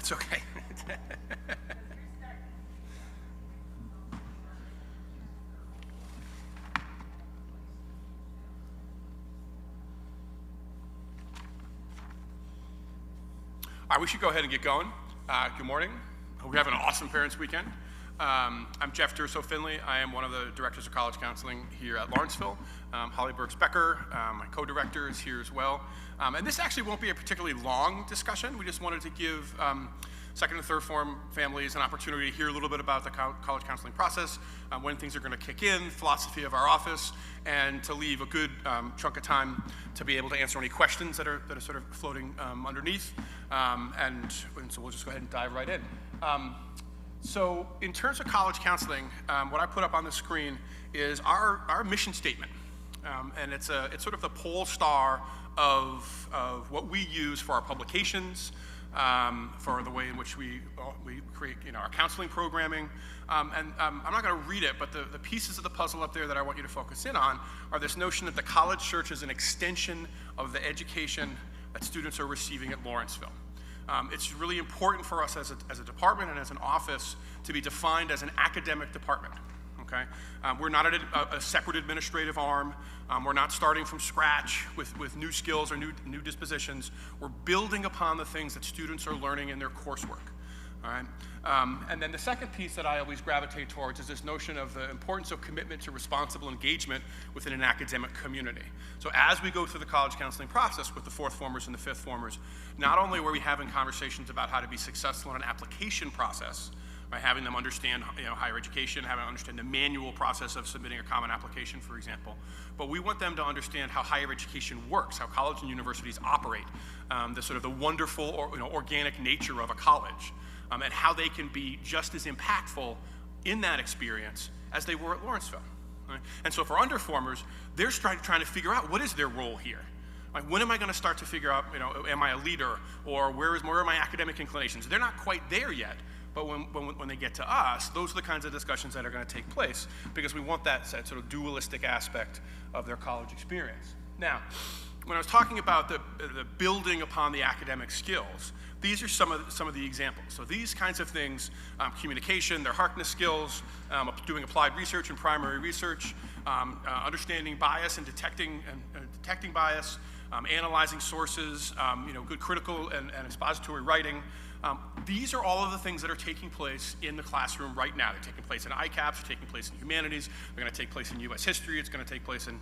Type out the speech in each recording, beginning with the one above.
That's okay. All right, we should go ahead and get going. Good morning. Hope we have an awesome Parents Weekend. I'm Jeff Durso-Finley. I am one of the directors of college counseling here at Lawrenceville. Holly Burks-Becker, my co-director, is here as well. And this actually won't be a particularly long discussion. We just wanted to give second and third form families an opportunity to hear a little bit about the college counseling process, when things are going to kick in, philosophy of our office, and to leave a good chunk of time to be able to answer any questions that are sort of floating underneath. And so we'll just go ahead and dive right in. So in terms of college counseling, what I put up on the screen is our mission statement. And it's sort of the pole star of what we use for our publications, for the way in which we create our counseling programming. And I'm not going to read it, but the pieces of the puzzle up there that I want you to focus in on are this notion that the college search is an extension of the education that students are receiving at Lawrenceville. It's really important for us as a department and as an office to be defined as an academic department. Okay? We're not a separate administrative arm. We're not starting from scratch with new skills or new dispositions. We're building upon the things that students are learning in their coursework. All right? And then the second piece that I always gravitate towards is this notion of the importance of commitment to responsible engagement within an academic community. So as we go through the college counseling process with the fourth formers and the fifth formers, not only were we having conversations about how to be successful in an application process, by having them understand higher education, having them understand the manual process of submitting a common application, for example. But we want them to understand how higher education works, how colleges and universities operate, the sort of the wonderful organic nature of a college, and how they can be just as impactful in that experience as they were at Lawrenceville. Right? And so for underformers, they're trying to figure out what is their role here. Like, when am I going to start to figure out, am I a leader, or where are my academic inclinations? They're not quite there yet. But when they get to us, those are the kinds of discussions that are going to take place because we want that sort of dualistic aspect of their college experience. Now, when I was talking about the building upon the academic skills, these are some of the examples. So these kinds of things, communication, their Harkness skills, doing applied research and primary research, understanding bias and detecting bias, analyzing sources, good critical and expository writing. These are all of the things that are taking place in the classroom right now. They're taking place in ICAPS, they're taking place in humanities, they're going to take place in U.S. history, it's going to take place in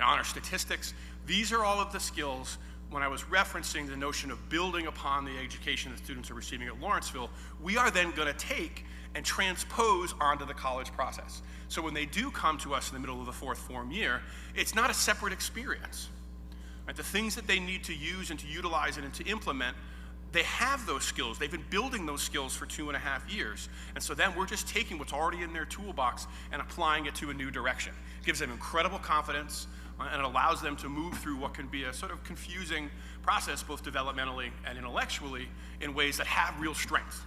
honor statistics. These are all of the skills. When I was referencing the notion of building upon the education that students are receiving at Lawrenceville, we are then going to take and transpose onto the college process. So when they do come to us in the middle of the fourth form year, it's not a separate experience. Right? The things that they need to use and to utilize and to implement, they have those skills. They've been building those skills for 2.5 years. And so then we're just taking what's already in their toolbox and applying it to a new direction. It gives them incredible confidence, and it allows them to move through what can be a sort of confusing process, both developmentally and intellectually, in ways that have real strength.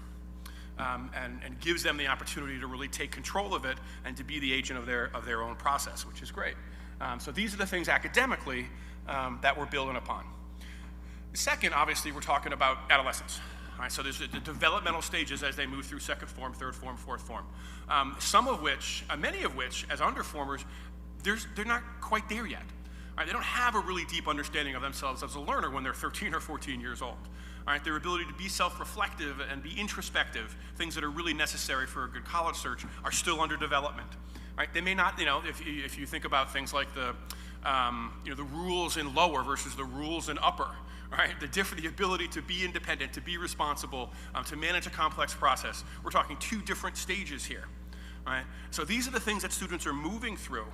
And gives them the opportunity to really take control of it and to be the agent of their own process, which is great. So these are the things academically that we're building upon. Second, obviously, we're talking about adolescence. All right, so there's the developmental stages as they move through second form, third form, fourth form. Many of which, as underformers, they're not quite there yet. All right, they don't have a really deep understanding of themselves as a learner when they're 13 or 14 years old. All right, their ability to be self-reflective and be introspective, things that are really necessary for a good college search, are still under development. All right, they may not, if you think about things like the rules in lower versus the rules in upper, right? The ability to be independent, to be responsible, to manage a complex process. We're talking two different stages here, right? So these are the things that students are moving through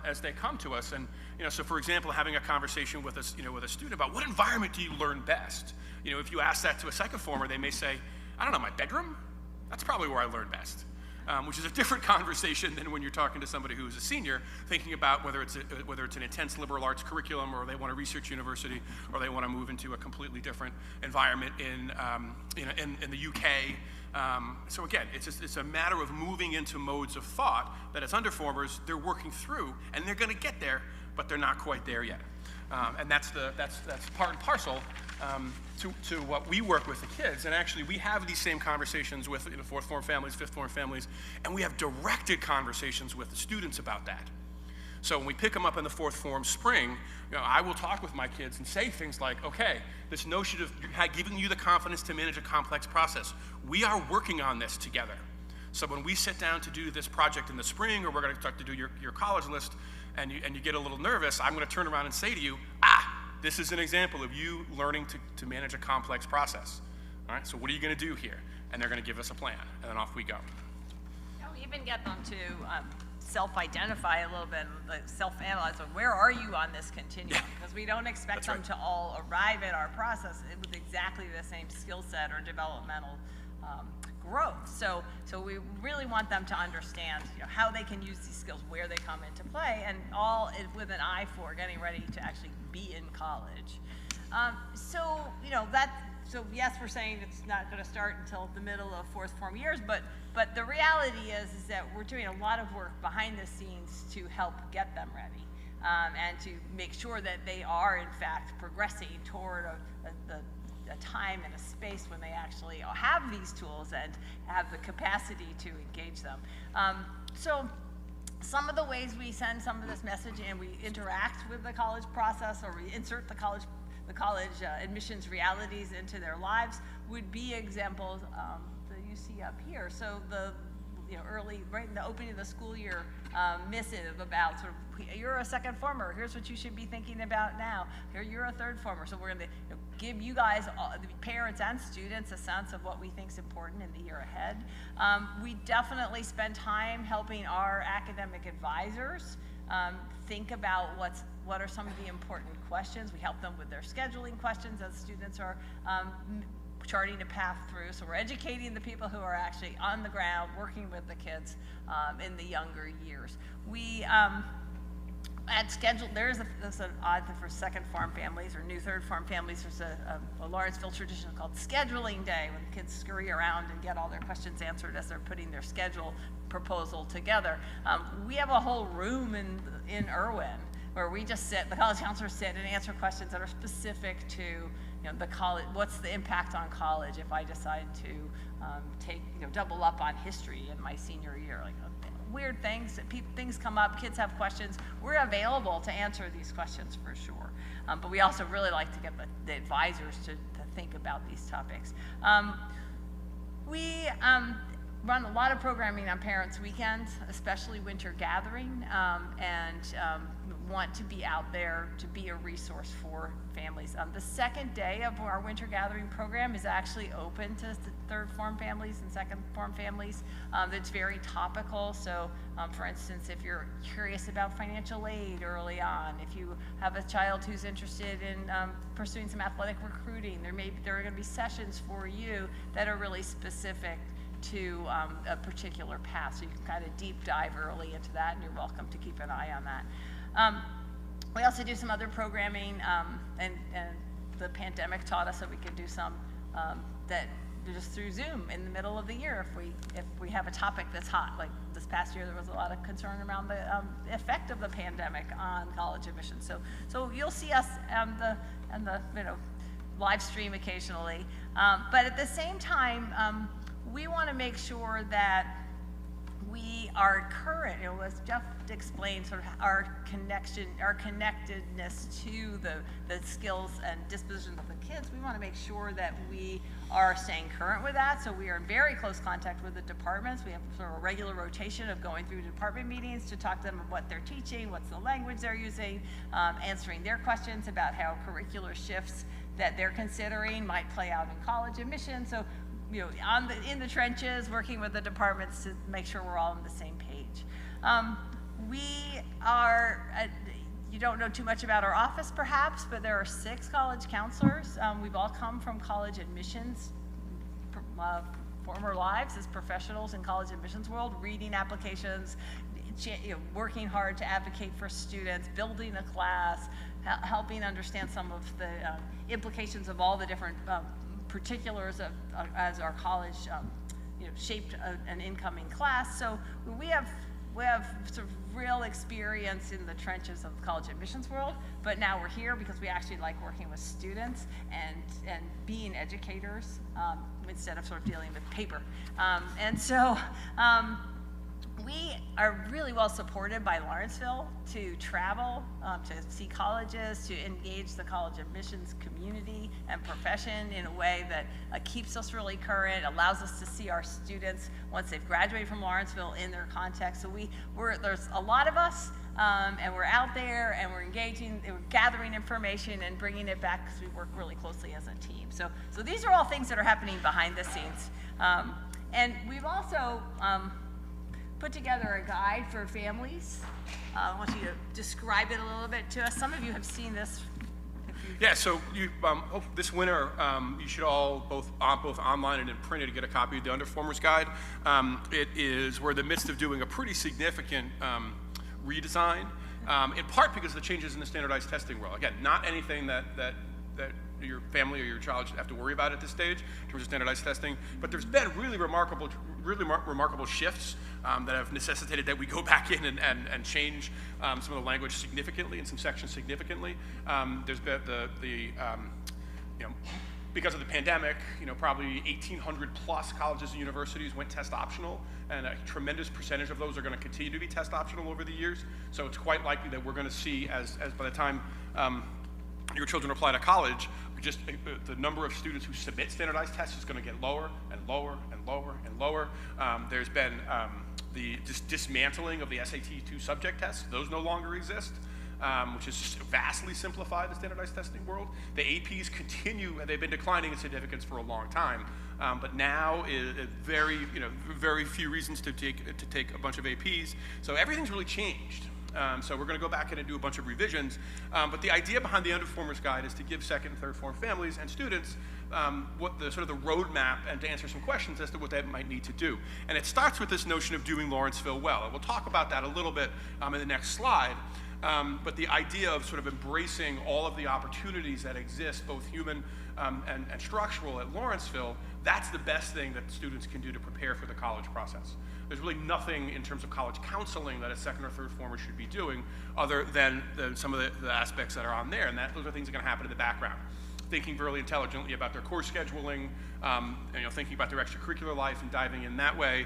as they come to us. And so for example, having a conversation with a student about what environment do you learn best? If you ask that to a second former, they may say, I don't know, my bedroom? That's probably where I learn best. Which is a different conversation than when you're talking to somebody who is a senior, thinking about whether it's an intense liberal arts curriculum, or they want a research university, or they want to move into a completely different environment in the UK. So again, it's a matter of moving into modes of thought that as underformers they're working through, and they're going to get there, but they're not quite there yet. And that's part and parcel to what we work with the kids. And actually, we have these same conversations with fourth form families, fifth form families, and we have directed conversations with the students about that. So when we pick them up in the fourth form spring, I will talk with my kids and say things like, okay, this notion of giving you the confidence to manage a complex process, we are working on this together. So when we sit down to do this project in the spring, or we're going to start to do your college list, and you get a little nervous, I'm going to turn around and say to you, this is an example of you learning to manage a complex process. All right, so what are you going to do here? And they're going to give us a plan, and then off we go. We even get them to self-identify a little bit, like self-analyze. Where are you on this continuum? Because we don't expect them to all arrive at our process with exactly the same skill set or developmental growth. So we really want them to understand how they can use these skills, where they come into play, and all with an eye for getting ready to actually be in college. So yes, we're saying it's not going to start until the middle of fourth form years, but the reality is that we're doing a lot of work behind the scenes to help get them ready, and to make sure that they are in fact progressing toward a time and a space when they actually have these tools and have the capacity to engage them. So some of the ways we send some of this message and we interact with the college process, or we insert the college admissions realities into their lives, would be examples that you see up here. So the early, right in the opening of the school year, missive about sort of, you're a second former, here's what you should be thinking about now. Here, you're a third former. So we're going to give you guys, the parents and students, a sense of what we think is important in the year ahead. We definitely spend time helping our academic advisors think about what are some of the important questions. We help them with their scheduling questions as students are charting a path through. So we're educating the people who are actually on the ground working with the kids in the younger years. We at schedule, there's an odd thing for second form families or new third form families. There's a Lawrenceville tradition called scheduling day, when the kids scurry around and get all their questions answered as they're putting their schedule proposal together. We have a whole room in Irwin where we just sit, the college counselors sit and answer questions that are specific to the college. What's the impact on college if I decide to double up on history in my senior year? Like weird things, things come up, kids have questions. We're available to answer these questions for sure. But we also really like to get the advisors to think about these topics. We run a lot of programming on Parents' Weekends, especially winter gathering, and want to be out there to be a resource for families. The second day of our winter gathering program is actually open to third form families and second form families. It's very topical. So for instance, if you're curious about financial aid early on, if you have a child who's interested in pursuing some athletic recruiting, there are going to be sessions for you that are really specific to a particular path. So you can kind of deep dive early into that, and you're welcome to keep an eye on that. We also do some other programming, and the pandemic taught us that we could do some that just through Zoom in the middle of the year if we have a topic that's hot. Like this past year, there was a lot of concern around the effect of the pandemic on college admissions. So you'll see us on the live stream occasionally, but at the same time, we want to make sure that we are current, as Jeff explained, sort of our connectedness to the skills and dispositions of the kids. We want to make sure that we are staying current with that. So we are in very close contact with the departments. We have sort of a regular rotation of going through department meetings to talk to them about what they're teaching, what's the language they're using, answering their questions about how curricular shifts that they're considering might play out in college admissions. So in the trenches, working with the departments to make sure we're all on the same page. We are, you don't know too much about our office perhaps, but there are 6 college counselors. We've all come from college admissions, former lives as professionals in college admissions world, reading applications, working hard to advocate for students, building a class, helping understand some of the implications of all the different particulars of as our college shaped an incoming class. So we have we have sort of real experience in the trenches of the college admissions world, but now we're here because we actually like working with students and being educators instead of sort of dealing with paper. We are really well supported by Lawrenceville to travel, to see colleges, to engage the college admissions community and profession in a way that keeps us really current, allows us to see our students once they've graduated from Lawrenceville in their context. So there's a lot of us, and we're out there and we're engaging, we're gathering information and bringing it back because we work really closely as a team. So these are all things that are happening behind the scenes. And we've also put together a guide for families. I want you to describe it a little bit to us. Some of you have seen this. Yeah, so you, this winter, you should all, both online and in print, to get a copy of the Underformers Guide. We're in the midst of doing a pretty significant redesign, in part because of the changes in the standardized testing world. Again, not anything that your family or your child should have to worry about at this stage in terms of standardized testing, but there's been really remarkable shifts that have necessitated that we go back in and change some of the language significantly and some sections significantly. There's been because of the pandemic, probably 1,800 plus colleges and universities went test optional, and a tremendous percentage of those are going to continue to be test optional over the years. So it's quite likely that we're going to see, as by the time your children apply to college, just the number of students who submit standardized tests is going to get lower and lower and lower and lower. There's been the dismantling of the SAT 2 subject tests. Those no longer exist, which has just vastly simplified the standardized testing world. The APs continue, they've been declining in significance for a long time, but now very few reasons to take a bunch of APs. So everything's really changed. So we're going to go back in and do a bunch of revisions, but the idea behind the Underformers Guide is to give second and third form families and students what the sort of the roadmap and to answer some questions as to what they might need to do. And it starts with this notion of doing Lawrenceville well, and we'll talk about that a little bit in the next slide. But the idea of sort of embracing all of the opportunities that exist, both human and structural at Lawrenceville, that's the best thing that students can do to prepare for the college process. There's really nothing in terms of college counseling that a second or third former should be doing other than some of the aspects that are on there, and those are things that are going to happen in the background. Thinking really intelligently about their course scheduling, thinking about their extracurricular life and diving in that way.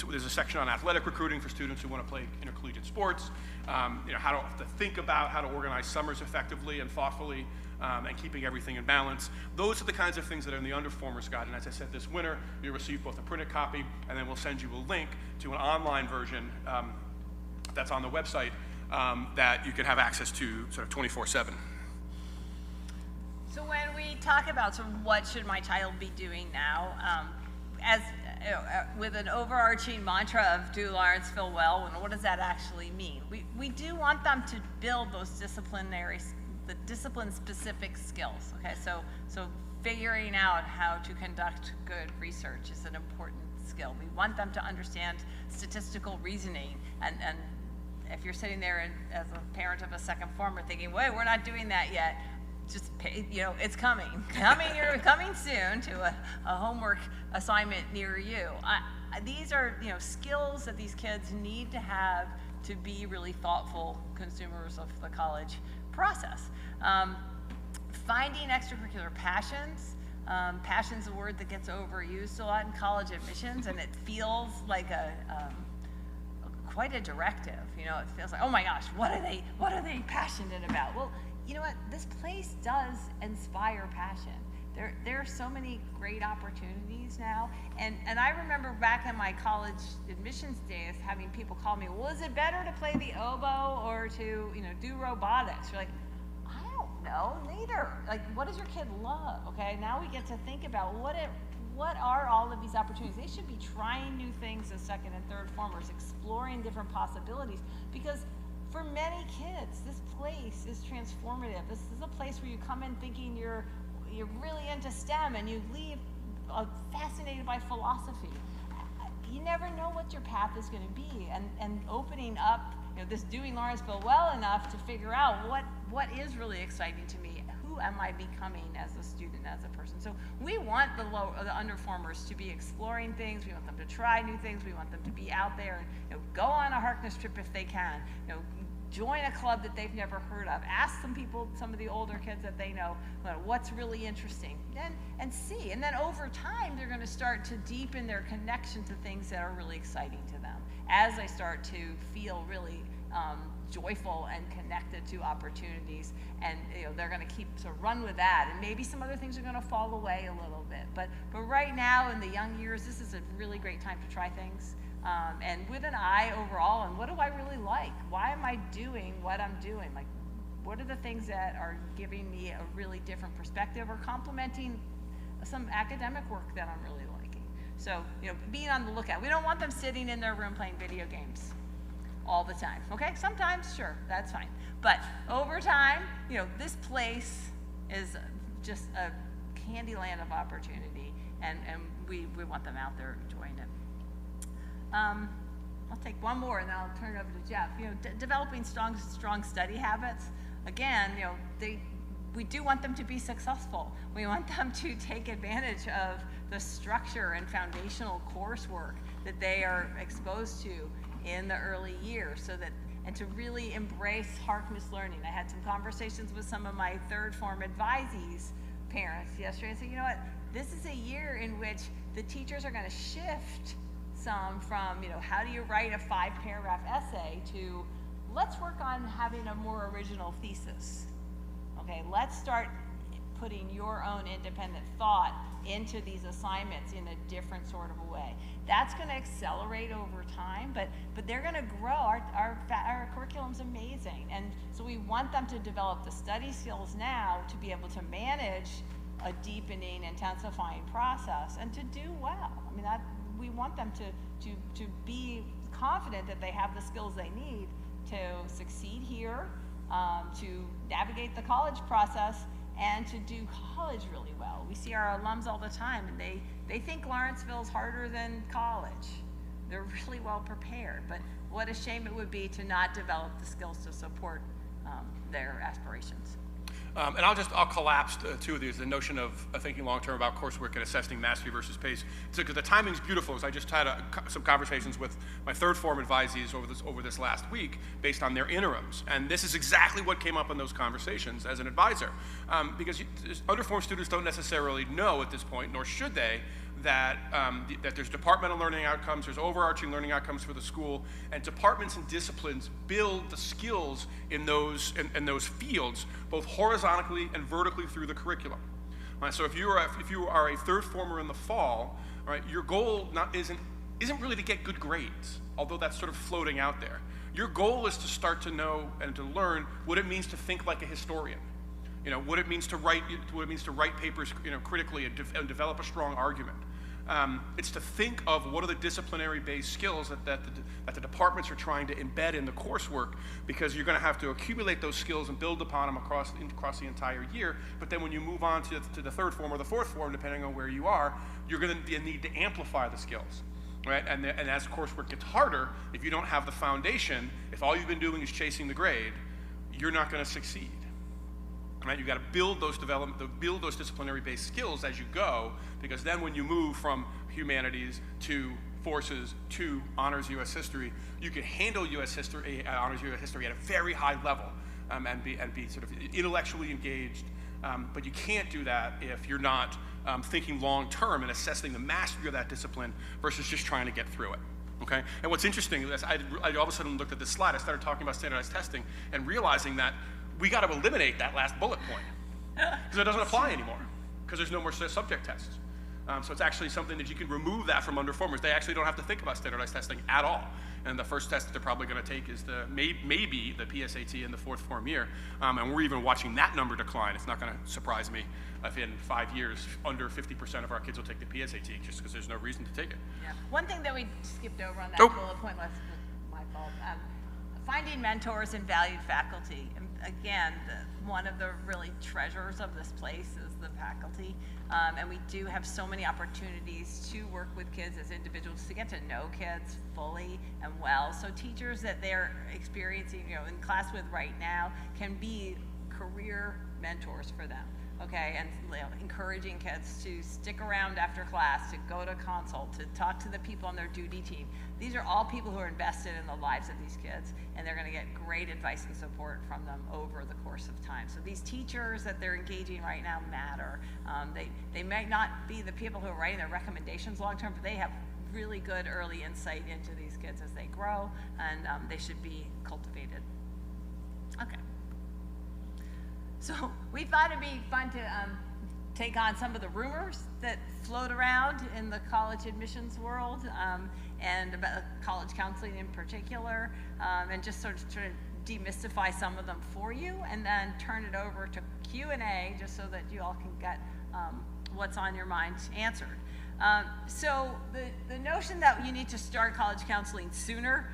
There's a section on athletic recruiting for students who want to play intercollegiate sports, how to think about how to organize summers effectively and thoughtfully, and keeping everything in balance. Those are the kinds of things that are in the Underformers Guide, and as I said, this winter, you'll receive both a printed copy, and then we'll send you a link to an online version that's on the website that you can have access to sort of 24/7. So when we talk about sort of what should my child be doing now, with an overarching mantra of do Lawrenceville well, and what does that actually mean? We do want them to build those the discipline-specific skills. Okay, so figuring out how to conduct good research is an important skill. We want them to understand statistical reasoning, and if you're sitting there as a parent of a second former thinking, wait, we're not doing that yet, just pay, it's coming soon to a homework assignment near you. These are skills that these kids need to have to be really thoughtful consumers of the college process. Finding extracurricular passions. Passion's a word that gets overused a lot in college admissions, and it feels like quite a directive. It feels like, oh my gosh, what are they passionate about? Well, you know what? This place does inspire passion. There are so many great opportunities now, and I remember back in my college admissions days having people call me, well, is it better to play the oboe or to do robotics? You're like, I don't know, neither. Like, what does your kid love? Okay, now we get to think about what are all of these opportunities. They should be trying new things as second and third formers, exploring different possibilities, because for many kids, this place is transformative. This is a place where you come in thinking you're really into STEM and you leave fascinated by philosophy. you never know what your path is going to be, and opening up, this doing Lawrenceville well enough to figure out what is really exciting to me. Who am I becoming as a student, as a person? So we want the underformers to be exploring things. We want them to try new things. We want them to be out there and go on a Harkness trip if they can. Join a club that they've never heard of. Ask some of the older kids that they know, what's really interesting, and see. And then over time, they're going to start to deepen their connection to things that are really exciting to them as they start to feel really joyful and connected to opportunities, and they're going to keep to run with that, and maybe some other things are going to fall away a little bit, but right now in the young years, this is a really great time to try things, and with an eye overall, and what do I really like? Why am I doing what I'm doing? Like, what are the things that are giving me a really different perspective or complementing some academic work that I'm really liking? So, being on the lookout. We don't want them sitting in their room playing video games all the time, okay? Sometimes, sure, that's fine. But over time, this place is just a candy land of opportunity, and we want them out there enjoying it. I'll take one more, and then I'll turn it over to Jeff. Developing strong study habits. Again, we do want them to be successful. We want them to take advantage of the structure and foundational coursework that they are exposed to in the early years, and to really embrace Harkness learning. I had some conversations with some of my ThirdForm advisees parents yesterday and said, what, this is a year in which the teachers are going to shift some from, how do you write a 5-paragraph essay to let's work on having a more original thesis. Okay, let's start putting your own independent thought into these assignments in a different sort of a way. That's going to accelerate over time, but they're going to grow. Our curriculum's amazing, and so we want them to develop the study skills now to be able to manage a deepening, intensifying process, and to do well. I mean, we want them to be confident that they have the skills they need to succeed here, to navigate the college process, and to do college really well. We see our alums all the time, and they think Lawrenceville's harder than college. They're really well prepared, but what a shame it would be to not develop the skills to support their aspirations. And I'll collapse two of these, the notion of thinking long-term about coursework and assessing mastery versus pace. Because the timing's beautiful, because I just had some conversations with my ThirdForm advisees over this last week based on their interims. And this is exactly what came up in those conversations as an advisor. Because underform students don't necessarily know at this point, nor should they, that there's departmental learning outcomes, there's overarching learning outcomes for the school, and departments and disciplines build the skills in those fields, both horizontally and vertically through the curriculum. Right, so if you are a ThirdFormer in the fall, right, your goal isn't really to get good grades, although that's sort of floating out there. Your goal is to start to know and to learn what it means to think like a historian. What it means to write papers, critically and develop a strong argument. It's to think of what are the disciplinary-based skills that the departments are trying to embed in the coursework, because you're going to have to accumulate those skills and build upon them across the entire year. But then when you move on to the ThirdForm or the FourthForm, depending on where you are, you're going to need to amplify the skills. Right? And as coursework gets harder, if you don't have the foundation, if all you've been doing is chasing the grade, you're not going to succeed. Right? You've got to build those disciplinary-based skills as you go, because then when you move from humanities to forces to honors U.S. history, you can handle U.S. history, honors U.S. history at a very high level, and be sort of intellectually engaged. But you can't do that if you're not thinking long-term and assessing the mastery of that discipline versus just trying to get through it. Okay? And what's interesting is I all of a sudden looked at this slide. I started talking about standardized testing and realizing that we got to eliminate that last bullet point because it doesn't apply anymore because there's no more subject tests. So it's actually something that you can remove that from underformers. They actually don't have to think about standardized testing at all. And the first test that they're probably going to take is maybe the PSAT in the FourthForm year. And we're even watching that number decline. It's not going to surprise me if in 5 years, under 50% of our kids will take the PSAT just because there's no reason to take it. Yeah. One thing that we skipped over on that bullet point, my fault. finding mentors and valued faculty. And again, one of the really treasures of this place is the faculty. And we do have so many opportunities to work with kids as individuals, to get to know kids fully and well. So teachers that they're experiencing, in class with right now can be career mentors for them. Okay, and encouraging kids to stick around after class, to go to consult, to talk to the people on their duty team. These are all people who are invested in the lives of these kids, and they're going to get great advice and support from them over the course of time. So these teachers that they're engaging right now matter. They might not be the people who are writing their recommendations long term, but they have really good early insight into these kids as they grow, and they should be cultivated. Okay. So we thought it'd be fun to take on some of the rumors that float around in the college admissions world, and about college counseling in particular, and just sort of try to demystify some of them for you, and then turn it over to Q&A just so that you all can get what's on your mind answered. So the notion that you need to start college counseling sooner,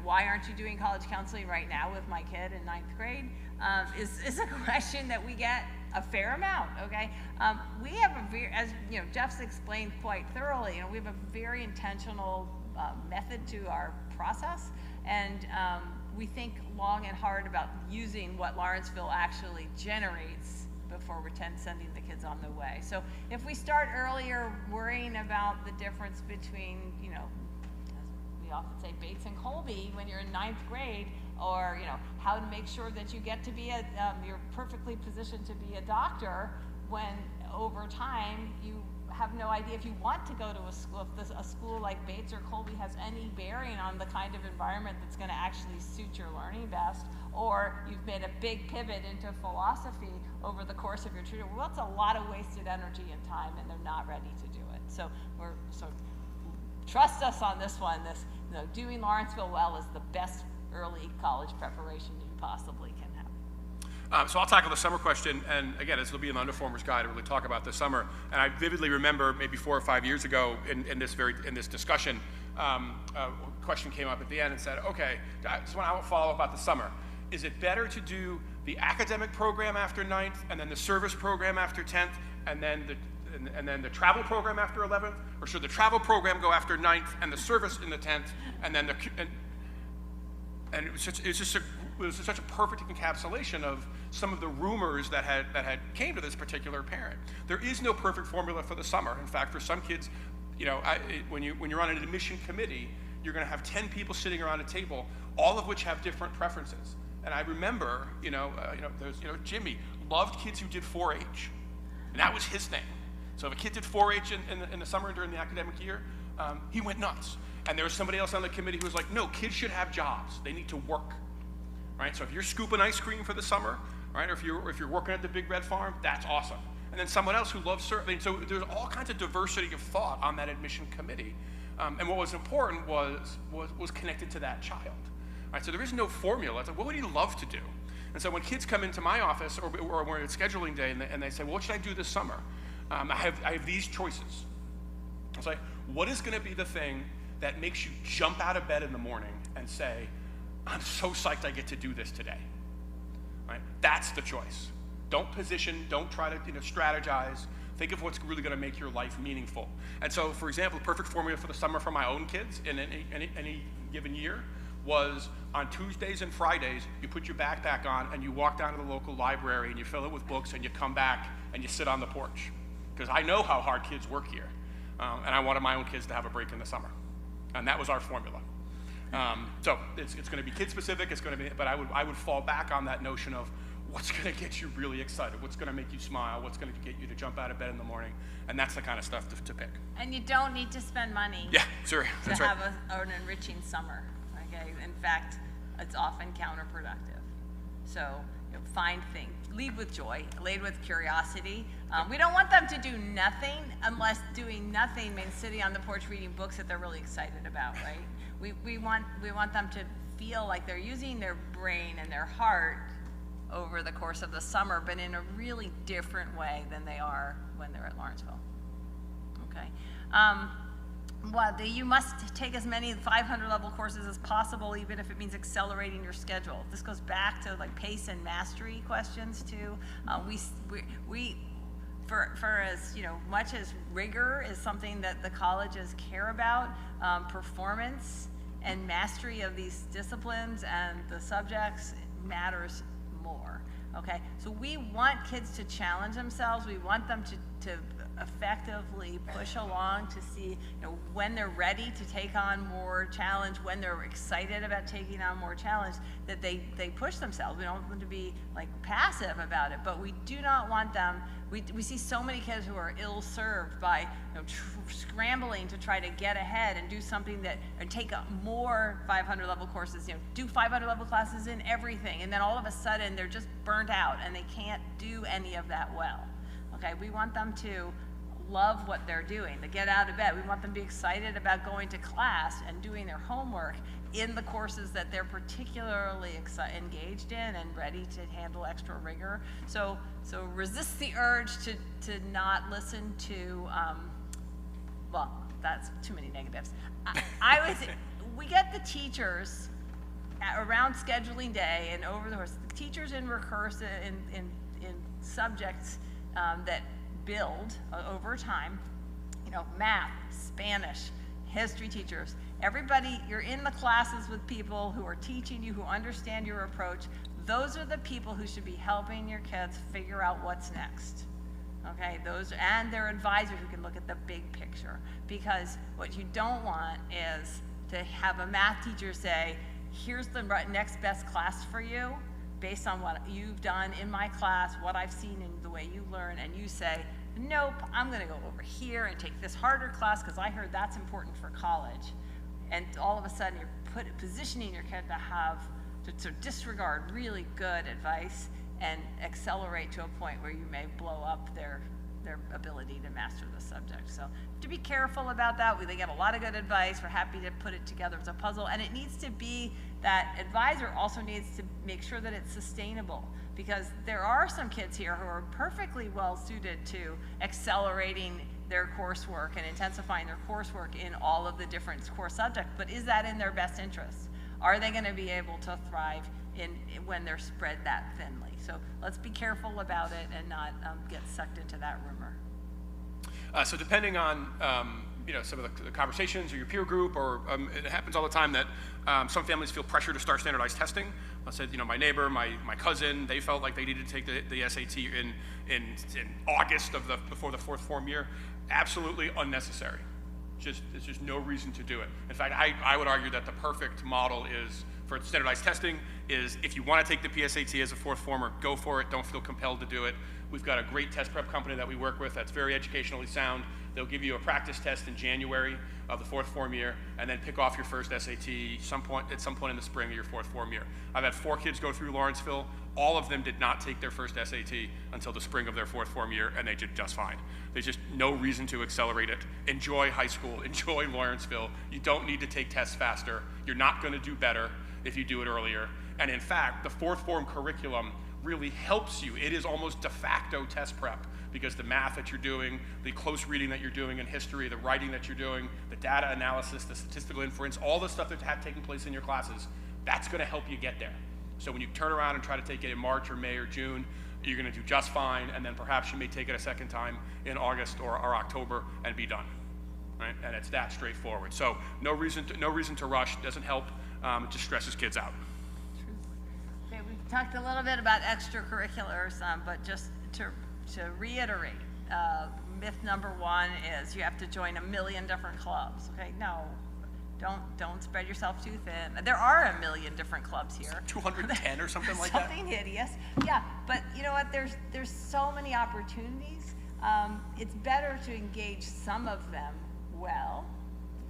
why aren't you doing college counseling right now with my kid in 9th grade? Is a question that we get a fair amount, okay? We have as Jeff's explained quite thoroughly, we have a very intentional method to our process, and we think long and hard about using what Lawrenceville actually generates before we're sending the kids on the way. So if we start earlier worrying about the difference between, as we often say, Bates and Colby when you're in 9th grade, or how to make sure that you get to be you're perfectly positioned to be a doctor, when over time you have no idea if you want to go to a school, if a school like Bates or Colby has any bearing on the kind of environment that's going to actually suit your learning best, or you've made a big pivot into philosophy over the course of your tutor. Well, that's a lot of wasted energy and time, and they're not ready to do it. So trust us on this one. Doing Lawrenceville well is the best early college preparation you possibly can have. So I'll tackle the summer question, and again, this will be an underformer's guide to really talk about the summer. And I vividly remember maybe 4 or 5 years ago in this discussion, a question came up at the end and said, okay, I just want to follow up about the summer. Is it better to do the academic program after 9th, and then the service program after 10th, and then the travel program after 11th? Or should the travel program go after 9th and the service in the 10th, and then and it was such a perfect encapsulation of some of the rumors that had came to this particular parent. There is no perfect formula for the summer. In fact, for some kids, when you're on an admission committee, you're going to have 10 people sitting around a table, all of which have different preferences. And I remember, Jimmy loved kids who did 4-H, and that was his thing. So if a kid did 4-H in the summer during the academic year, he went nuts. And there was somebody else on the committee who was like, no, kids should have jobs. They need to work, right? So if you're scooping ice cream for the summer, right, or if you're working at the Big Red Farm, that's awesome. And then someone else who loves surfing. So there's all kinds of diversity of thought on that admission committee. And what was important was connected to that child, right? So there is no formula. It's like, what would he love to do? And so when kids come into my office, or we're at scheduling day, and they say, well, what should I do this summer? I have these choices. It's like, what is going to be the thing that makes you jump out of bed in the morning and say, I'm so psyched I get to do this today, right? That's the choice. Don't position, don't try to strategize. Think of what's really going to make your life meaningful. And so, for example, the perfect formula for the summer for my own kids in any given year was on Tuesdays and Fridays, you put your backpack on and you walk down to the local library and you fill it with books and you come back and you sit on the porch. Because I know how hard kids work here. And I wanted my own kids to have a break in the summer. And that was our formula. So it's going to be kid specific. But I would fall back on that notion of what's going to get you really excited, what's going to make you smile, what's going to get you to jump out of bed in the morning, and that's the kind of stuff to pick. And you don't need to spend money. Yeah, sure, that's to right. have an enriching summer. Okay, in fact, it's often counterproductive. So find things, lead with joy, lead with curiosity. We don't want them to do nothing unless doing nothing means sitting on the porch reading books that they're really excited about, right? We want them to feel like they're using their brain and their heart over the course of the summer, but in a really different way than they are when they're at Lawrenceville. Okay. Well, you must take as many 500 level courses as possible, even if it means accelerating your schedule. This goes back to like pace and mastery questions too. For as much as rigor is something that the colleges care about, performance and mastery of these disciplines and the subjects matters more. Okay, so we want kids to challenge themselves. We want them to effectively push along to see when they're ready to take on more challenge, when they're excited about taking on more challenge, that they push themselves. We don't want them to be like passive about it, but we do not want them. We see so many kids who are ill-served by scrambling to try to get ahead and do something and take up more 500 level courses, do 500 level classes in everything, and then all of a sudden they're just burnt out and they can't do any of that well. Okay, we want them to love what they're doing, to get out of bed. We want them to be excited about going to class and doing their homework in the courses that they're particularly engaged in and ready to handle extra rigor. So resist the urge to not listen to, well, that's too many negatives. We get the teachers around scheduling day and over the course, the teachers in recursive, in subjects that build over time, math, Spanish, history teachers, everybody, you're in the classes with people who are teaching you, who understand your approach. Those are the people who should be helping your kids figure out what's next. Okay, and their advisors who can look at the big picture. Because what you don't want is to have a math teacher say, here's the next best class for you, based on what you've done in my class, what I've seen in the way you learn, and you say, nope, I'm going to go over here and take this harder class because I heard that's important for college. And all of a sudden you're positioning your kid to disregard really good advice and accelerate to a point where you may blow up their ability to master the subject. So to be careful about that. They get a lot of good advice. We're happy to put it together as a puzzle, and it needs to be, that advisor also needs to make sure that it's sustainable, because there are some kids here who are perfectly well suited to accelerating their coursework and intensifying their coursework in all of the different core subjects, but is that in their best interest? Are they going to be able to thrive when they're spread that thinly? So let's be careful about it and not get sucked into that rumor. So depending on some of the conversations or your peer group, or it happens all the time that some families feel pressure to start standardized testing. Let's say my neighbor, my cousin, they felt like they needed to take the SAT in August before the fourth form year. Absolutely unnecessary. There's just no reason to do it. In fact, I would argue that the perfect model is for standardized testing is, if you want to take the PSAT as a fourth former, go for it. Don't feel compelled to do it. We've got a great test prep company that we work with that's very educationally sound. They'll give you a practice test in January of the fourth form year, and then pick off your first SAT at some point in the spring of your fourth form year. I've had 4 kids go through Lawrenceville. All of them did not take their first SAT until the spring of their fourth form year, and they did just fine. There's just no reason to accelerate it. Enjoy high school, enjoy Lawrenceville. You don't need to take tests faster. You're not going to do better if you do it earlier. And in fact, the fourth form curriculum really helps you. It is almost de facto test prep, because the math that you're doing, the close reading that you're doing in history, the writing that you're doing, the data analysis, the statistical inference, all the stuff that's taking place in your classes, that's going to help you get there. So when you turn around and try to take it in March or May or June, you're going to do just fine, and then perhaps you may take it a second time in August or October and be done. Right? And it's that straightforward. So no reason to rush. Doesn't help. It just stresses kids out. Okay, we've talked a little bit about extracurriculars, but just to reiterate, myth number 1 is you have to join 1 million different clubs. Okay, no, don't spread yourself too thin. There are 1 million different clubs here. 210 or something like that. Something hideous. Yeah, but you know what? There's so many opportunities. It's better to engage some of them well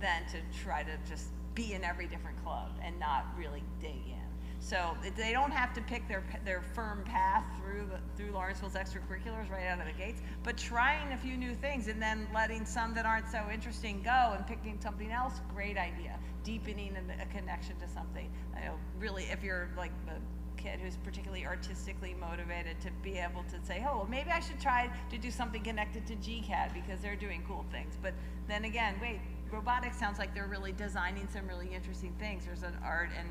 than to try to just be in every different club and not really dig in. So they don't have to pick their firm path through Lawrenceville's extracurriculars right out of the gates, but trying a few new things and then letting some that aren't so interesting go and picking something else, great idea. Deepening a connection to something. Really, if you're like the kid who's particularly artistically motivated, to be able to say, oh, well, maybe I should try to do something connected to GCAD because they're doing cool things. But then again, wait, robotics sounds like they're really designing some really interesting things. There's an art and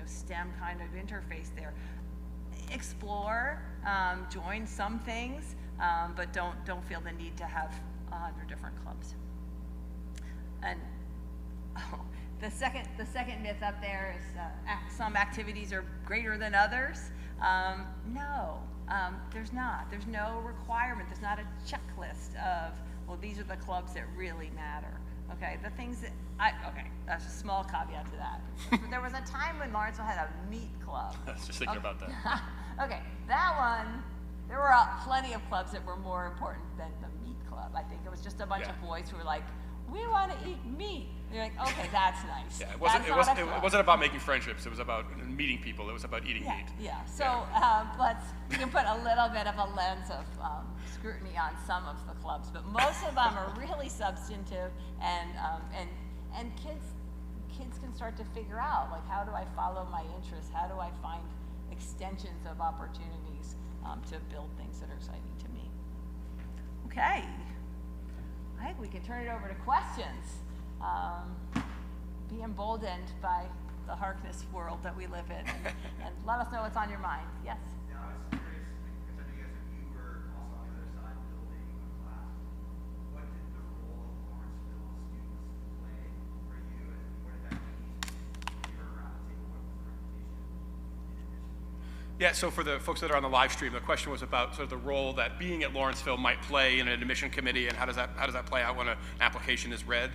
STEM kind of interface there. Explore, join some things, but don't feel the need to have 100 different clubs. And the second myth up there is some activities are greater than others. No, there's not. There's no requirement. There's not a checklist of, well, these are the clubs that really matter. Okay, the things that that's a small caveat to that. There was a time when Lawrenceville had a meat club. I was just thinking about that. Okay, that one, there were plenty of clubs that were more important than the meat club. I think it was just a bunch of boys who were like, we want to eat meat. And you're like, okay, that's nice. Yeah, it wasn't about making friendships. It was about meeting people. It was about eating meat. Yeah. So we can put a little bit of a lens of scrutiny on some of the clubs, but most of them are really substantive, and kids can start to figure out, like, how do I follow my interests? How do I find extensions of opportunities to build things that are exciting to me? Okay. I think we can turn it over to questions. Be emboldened by the Harkness world that we live in, and let us know what's on your mind. Yes? Yeah, I was curious, because I know you were also on the other side building a class. What did the role of Lawrenceville students play for you, and what did that mean when you were around the table? What was the reputation in admission? Yeah, so for the folks that are on the live stream, the question was about sort of the role that being at Lawrenceville might play in an admission committee, and how does that play out when an application is read.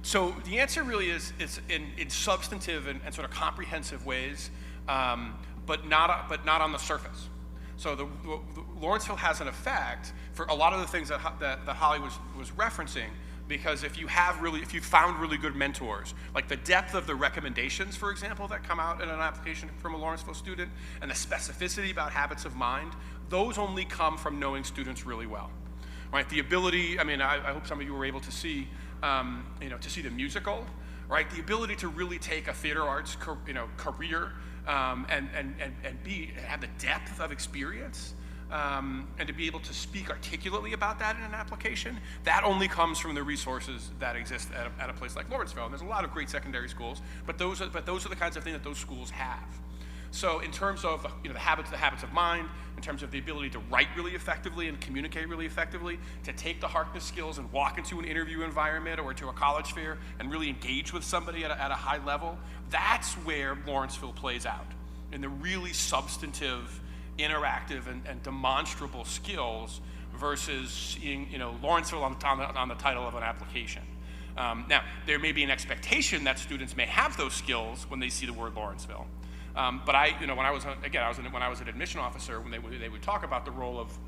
So the answer really is in substantive and sort of comprehensive ways, but not on the surface. So the Lawrenceville has an effect for a lot of the things that Holly was referencing. Because if you found really good mentors, like the depth of the recommendations, for example, that come out in an application from a Lawrenceville student, and the specificity about habits of mind, those only come from knowing students really well, right? The ability, I hope some of you were able to see, to see the musical, right? The ability to really take a theater arts, career, and have the depth of experience. And to be able to speak articulately about that in an application, that only comes from the resources that exist at a place like Lawrenceville. And there's a lot of great secondary schools, but those are the kinds of things that those schools have. So in terms of the habits of mind, in terms of the ability to write really effectively and communicate really effectively, to take the Harkness skills and walk into an interview environment or to a college fair and really engage with somebody at a high level, that's where Lawrenceville plays out, in the really substantive, interactive and demonstrable skills versus seeing Lawrenceville on the title of an application. Now there may be an expectation that students may have those skills when they see the word Lawrenceville, but when I was an admission officer, when they would talk about the role of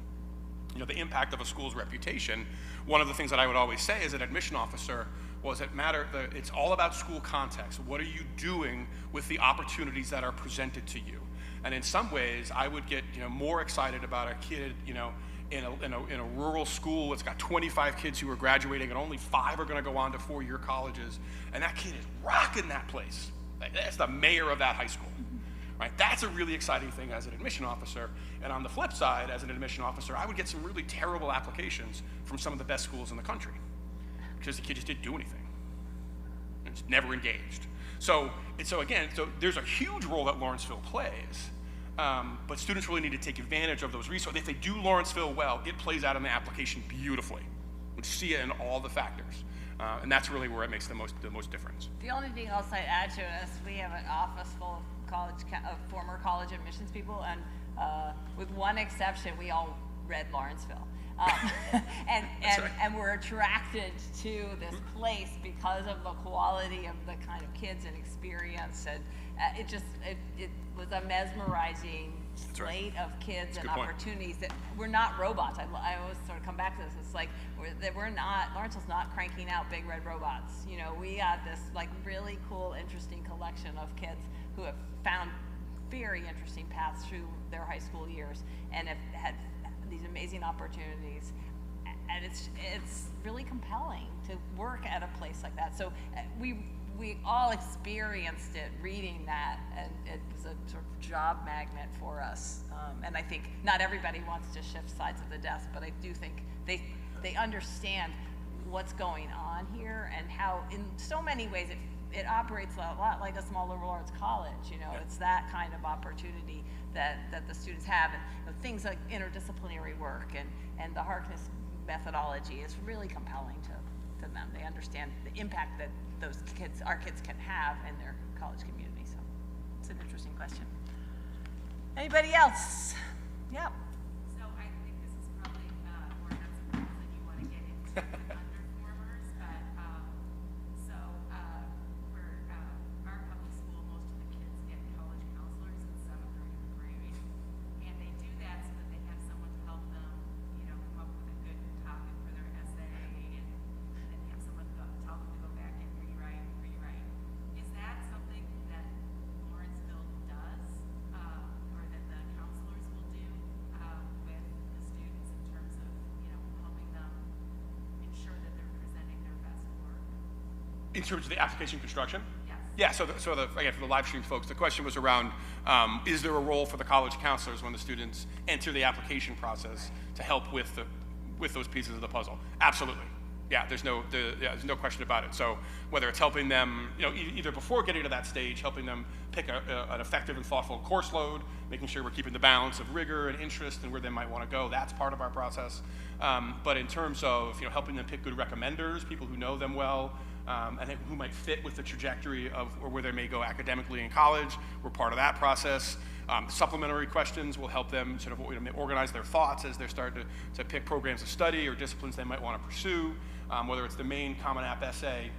the impact of a school's reputation, one of the things that I would always say as an admission officer was it's all about school context. What are you doing with the opportunities that are presented to you? And in some ways, I would get more excited about a kid in a rural school that's got 25 kids who are graduating and only 5 are going to go on to 4-year colleges, and that kid is rocking that place. That's the mayor of that high school, right? That's a really exciting thing as an admission officer. And on the flip side, as an admission officer, I would get some really terrible applications from some of the best schools in the country because the kid just didn't do anything and just never engaged. So there's a huge role that Lawrenceville plays, but students really need to take advantage of those resources. If they do Lawrenceville well, it plays out in the application beautifully. We see it in all the factors, and that's really where it makes the most difference. The only thing else I'd add to it is we have an office full of former college admissions people, and with one exception, we all read Lawrenceville. And we're attracted to this place because of the quality of the kind of kids and experience, and it was a mesmerizing slate of kids and opportunities that we're not robots. I always sort of come back to this. It's like Lawrenceville's not cranking out big red robots. We got this like really cool, interesting collection of kids who have found very interesting paths through their high school years and have had these amazing opportunities, and it's really compelling to work at a place like that. So we all experienced it reading that, and it was a sort of job magnet for us. And I think not everybody wants to shift sides of the desk, but I do think they understand what's going on here and how in so many ways it operates a lot like a small liberal arts college. It's that kind of opportunity that the students have, and things like interdisciplinary work and the Harkness methodology is really compelling to them. They understand the impact that our kids can have in their college community. So it's an interesting question. Anybody else? Yeah. So I think this is probably more nuts and bolts than you want to get into with underperformers, but we're our public school, most of the kids get college counselors in 7th or 8th grade, and they do that so that they have someone to help them, come up with a good topic for their essay, and have someone tell them to go back and rewrite. Is that something that Lawrenceville does, or that the counselors will do with the students in terms of, helping them ensure that they're presenting their best work? In terms of the application construction? Yes. Yeah, again, for the live stream folks, the question was around, is there a role for the college counselors when the students enter the application process to help with those pieces of the puzzle? Absolutely. Yeah, there's no question about it. So whether it's helping them, either before getting to that stage, helping them pick an effective and thoughtful course load, making sure we're keeping the balance of rigor and interest and where they might want to go, that's part of our process. But in terms of helping them pick good recommenders, people who know them well, and who might fit with the trajectory of or where they may go academically in college, we're part of that process. Supplementary questions will help them sort of organize their thoughts as they're starting to pick programs of study or disciplines they might want to pursue, whether it's the main Common App essay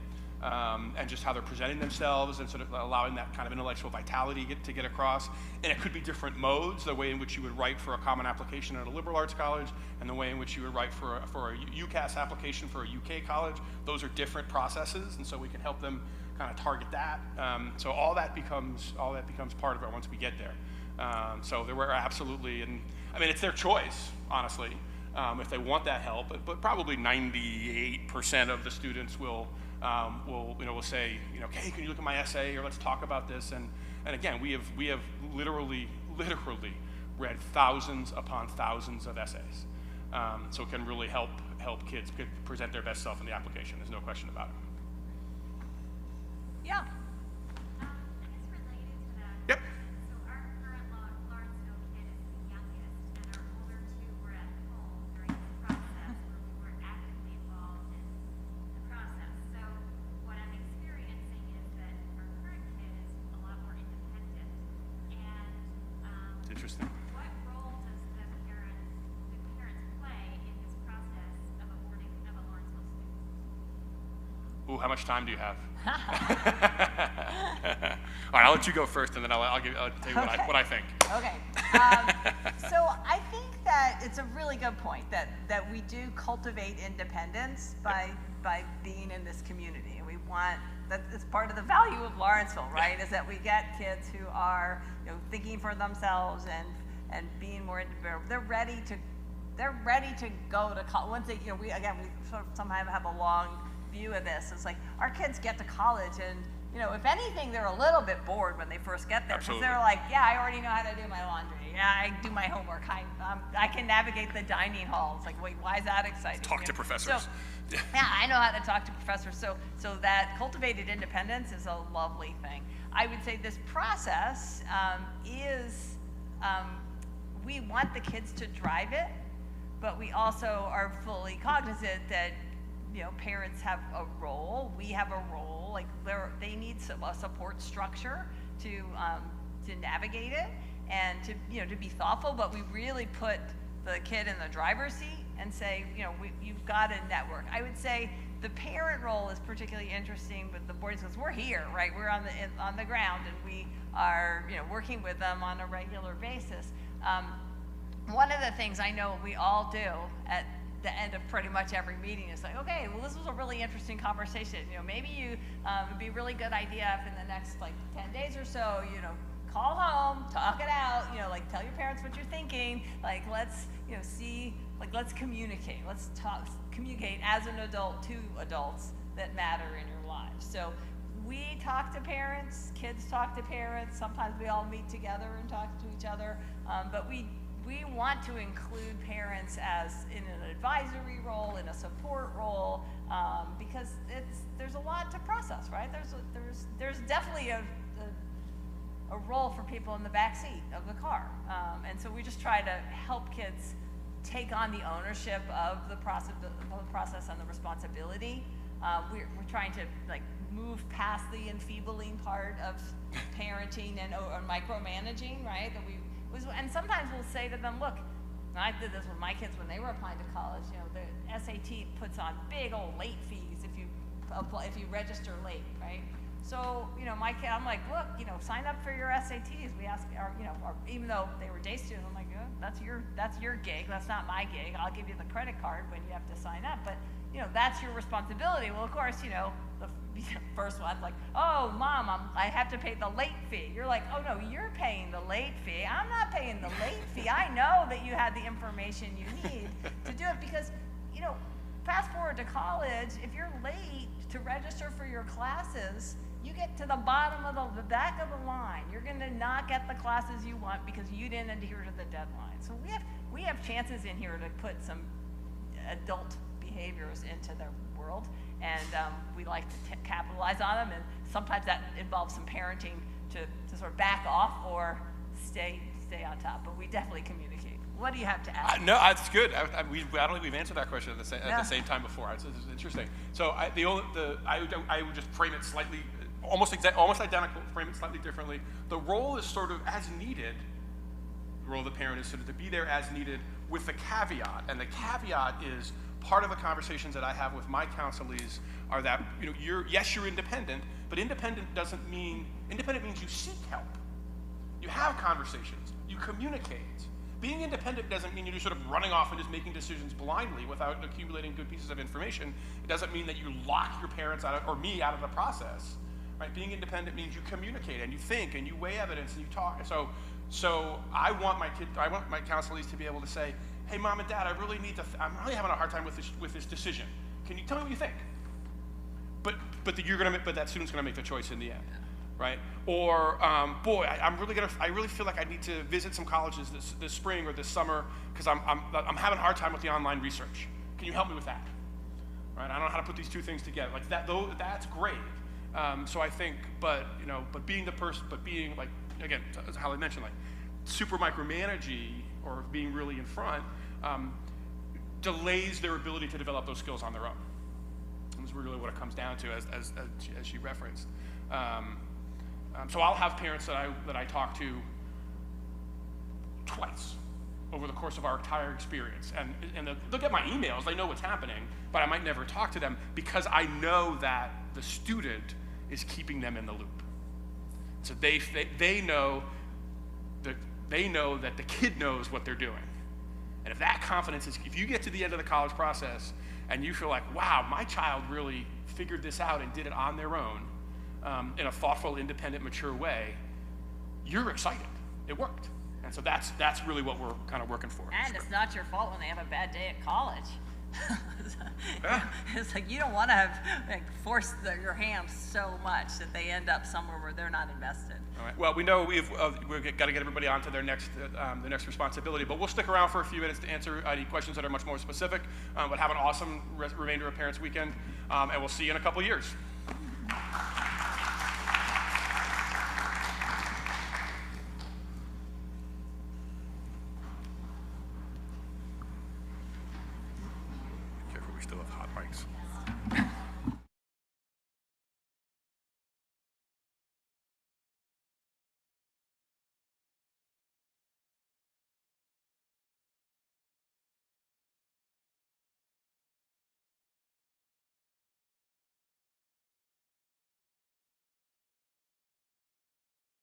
and just how they're presenting themselves and sort of allowing that kind of intellectual vitality to get across. And it could be different modes, the way in which you would write for a common application at a liberal arts college and the way in which you would write for a UCAS application for a UK college. Those are different processes, and so we can help them kind of target that. So all that becomes part of it once we get there. So there were absolutely, and I mean, it's their choice, honestly, if they want that help, but probably 98% of the students will say, hey, can you look at my essay, or let's talk about this. And again, we have literally read thousands upon thousands of essays. So it can really help kids present their best self in the application. There's no question about it. Yeah. I guess related to that. Yep. So our current Lawrenceville kid is the youngest, and our older two were at home during this process where we were actively involved in the process. So what I'm experiencing is that our current kid is a lot more independent. And It's interesting. what role does the parents play in this process of awarding of a Lawrenceville student? Ooh, how much time do you have? All right, I'll let you go first, and then I'll tell you what I think. Okay. So I think that it's a really good point that we do cultivate independence by being in this community. And we want, that's part of the value of Lawrenceville, right? Is that we get kids who are thinking for themselves and being more independent. They're ready to go to college. Once they, we sort of sometimes have a long view of this. It's like our kids get to college and if anything, they're a little bit bored when they first get there, because they're like, yeah, I already know how to do my laundry. Yeah, I do my homework. I can navigate the dining hall. It's like, wait, why is that exciting? Talk to professors. So, yeah, I know how to talk to professors. So that cultivated independence is a lovely thing. I would say this process is, we want the kids to drive it, but we also are fully cognizant that parents have a role. We have a role. Like they need a support structure to navigate it and to be thoughtful. But we really put the kid in the driver's seat and say, you've got to network. I would say the parent role is particularly interesting with the boarding schools. We're here, right? We're on the ground, and we are working with them on a regular basis. One of the things I know we all do at the end of pretty much every meeting is like, okay, well, this was a really interesting conversation. Maybe it'd be a really good idea if in the next 10 days or so, call home, talk it out, tell your parents what you're thinking. Let's, see, let's communicate. Let's communicate as an adult to adults that matter in your lives. So we talk to parents, kids talk to parents. Sometimes we all meet together and talk to each other. But we we want to include parents as in an advisory role, in a support role, because there's a lot to process, right? There's definitely a role for people in the back seat of the car, and so we just try to help kids take on the ownership of the process and the responsibility. We're trying to like move past the enfeebling part of parenting and micromanaging, right? And sometimes we'll say to them, look, and I did this with my kids when they were applying to college. You know, the SAT puts on big old late fees if you register late, right? So, you know, my kid, I'm like, look, you know, sign up for your SATs. We ask, or even though they were day students, I'm like, oh, that's your gig. That's not my gig. I'll give you the credit card when you have to sign up. But, you know, that's your responsibility. Well, of course, you know, the first one's like, oh, Mom, I have to pay the late fee. You're like, oh, no, you're paying the late fee. I'm not paying the late fee. I know that you had the information you need to do it because, you know, fast forward to college, if you're late to register for your classes, you get to the bottom of the back of the line. You're going to not get the classes you want because you didn't adhere to the deadline. So we have chances in here to put some adult behaviors into their world, and we like to capitalize on them, and sometimes that involves some parenting to sort of back off or stay on top, but we definitely communicate. What do you have to add? No, that's good. I don't think we've answered that question at the same time before. It's interesting. So I would just frame it slightly, almost identical, frame it slightly differently. The role is sort of as needed. The role of the parent is sort of to be there as needed with the caveat, and the caveat is part of the conversations that I have with my counselees are that, you know, you're independent, but independent means you seek help. You have conversations, you communicate. Being independent doesn't mean you're just sort of running off and just making decisions blindly without accumulating good pieces of information. It doesn't mean that you lock your parents out or me out of the process. Right? Being independent means you communicate and you think and you weigh evidence and you talk. So I want my counselees to be able to say, hey, Mom and Dad, I'm really having a hard time with this decision. Can you tell me what you think? But that student's gonna make the choice in the end, right? Or boy, I really feel like I need to visit some colleges this spring or this summer because I'm having a hard time with the online research. Can you help me with that? Right? I don't know how to put these two things together. Like that, though, that's great. So I think, but being like, again, as Holly mentioned, like super micromanaging or being really in front delays their ability to develop those skills on their own. That's really what it comes down to, as she referenced. So I'll have parents that I talk to twice over the course of our entire experience, and they'll get my emails. They know what's happening, but I might never talk to them because I know that the student is keeping them in the loop. So they know that the kid knows what they're doing. And if that confidence if you get to the end of the college process and you feel like, wow, my child really figured this out and did it on their own in a thoughtful, independent, mature way, you're excited. It worked. And so that's really what we're kind of working for. And it's not your fault when they have a bad day at college. Yeah. It's like you don't want to force your hands so much that they end up somewhere where they're not invested. All right. Well, we know we've got to get everybody on to their next responsibility, but we'll stick around for a few minutes to answer any questions that are much more specific. But have an awesome remainder of Parents Weekend, and we'll see you in a couple of years. Careful, we still have hot mics.